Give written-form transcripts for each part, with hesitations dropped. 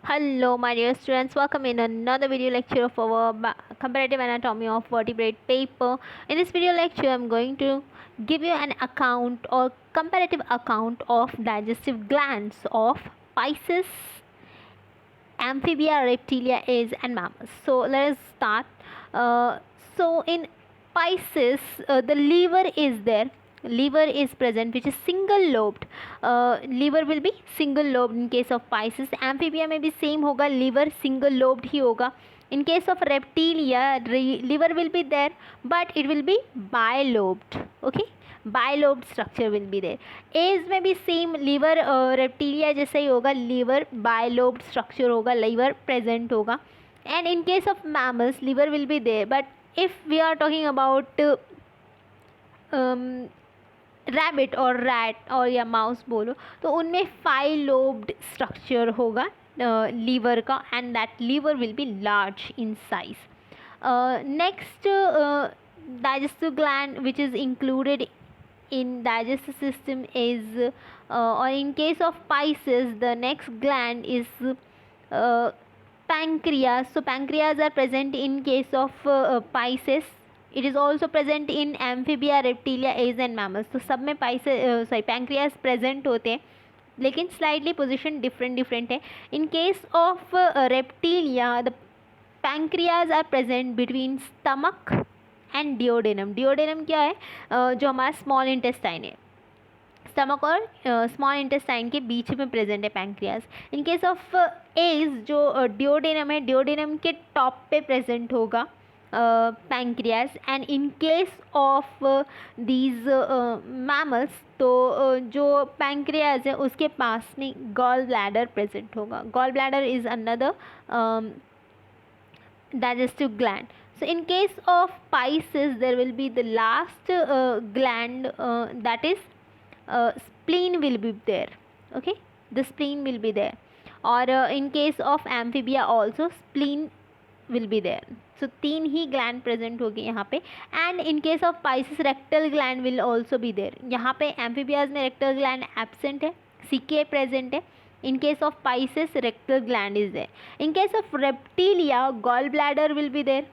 Hello, my dear students. Welcome in another video lecture of our comparative anatomy of vertebrate paper. In this video lecture, I'm going to give you an account or comparative account of digestive glands of Pisces, amphibia, reptilia, aves, and mammals. So let us start. So in Pisces, the liver is there. Liver is present, which is single lobed. Liver will be single lobed in case of Pisces. Amphibia में भी same होगा, liver single lobed ही होगा. In case of reptilia, liver will be there, but it will be bilobed. Okay, bilobed structure will be there. Aves में भी same liver Reptilia जैसा ही होगा, liver bilobed structure होगा, लीवर प्रेजेंट होगा. And in case of mammals, liver will be there, but if we are talking about rabbit और rat और या माउस बोलो तो उनमें 5 lobed स्ट्रक्चर होगा लीवर का, and that liver will be large in size. Next, digestive gland which is included in digestive system is or in case of Pisces, the next gland is pancreas. So pancreas are present in case of Pisces. It is also present in amphibia, reptilia, aves and mammals. तो सब में pancreas present होते हैं, लेकिन slightly position different है. In case of reptilia, the pancreas are present between stomach and duodenum. Duodenum क्या है? जो हमारा स्मॉल इंटेस्टाइन है, स्टमक और स्मॉल इंटेस्टाइन के बीच में प्रेजेंट है pancreas. In case of Aves, जो डिओडेनम है, डिओडेनम के टॉप पे प्रेजेंट होगा pancreas. And in case of these mammals, तो जो पैंक्रियाज है उसके पास में गॉल ब्लैडर प्रेजेंट होगा. Gall bladder is another digestive gland. So in case of Pisces, there will be the last gland, that is spleen will be there. Okay, the spleen will be there. Or in case of amphibia also, spleen will be there. So 3 he gland present होगी यहाँ पे. And in case of Pisces, rectal gland will also be there. यहाँ पे amphibias में rectal gland absent है, CK present है. In case of Pisces, rectal gland is there. In case of reptilia, gallbladder will be there.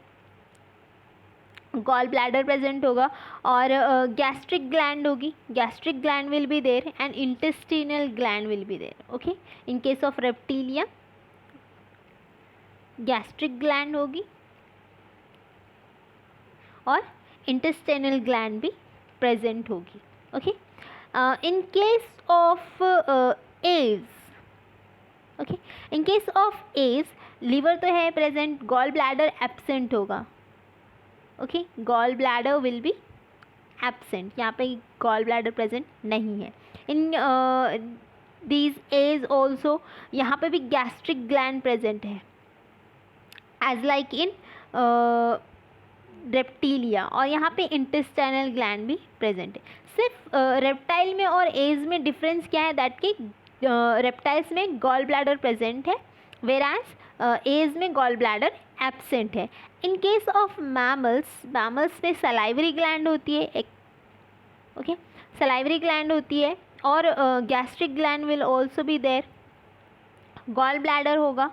Gallbladder present होगा. और gastric gland होगी, gastric gland will be there, and intestinal gland will be there. Okay, in case of reptilia, gastric gland होगी और intestinal gland भी present होगी. Okay, in case of aves, okay, in case of Aves, liver तो है present, gall bladder absent होगा. Okay, gall bladder will be absent, यहाँ पे gall bladder present नहीं है. इन दीज एज ऑल्सो, यहाँ पे भी गैस्ट्रिक ग्लैंड प्रेजेंट है एज लाइक इन रेप्टीलिया, और यहाँ पे इंटेस्टाइनल ग्लैंड भी प्रेजेंट है. सिर्फ रेप्टाइल में और एज में डिफरेंस क्या है, दैट कि रेप्टाइल्स में गॉल ब्लैडर प्रेजेंट है, वेराज एज में गॉल ब्लैडर एब्सेंट है. In case of mammals, mammals में सलाइवरी ग्लैंड होती है एक. ओके, सलाइवरी ग्लैंड होती है, और gastric gland will also be there, gall bladder होगा,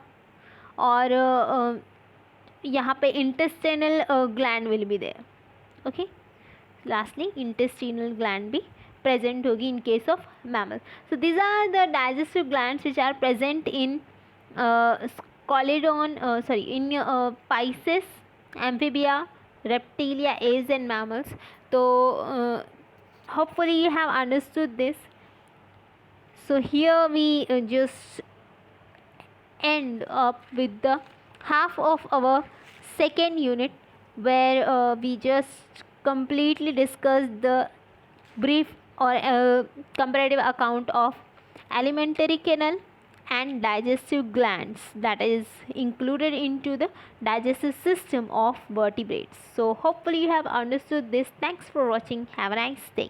और यहाँ पे intestinal gland will be there. Okay, lastly intestinal gland भी present होगी in case of mammals. So these are the digestive glands which are present in in Pisces, amphibia, reptilia, aves and mammals. So hopefully you have understood this. So here we just end up with the half of our second unit, where we just completely discussed the brief or comparative account of alimentary canal and digestive glands that is included into the digestive system of vertebrates. So hopefully you have understood this. Thanks for watching. Have a nice day.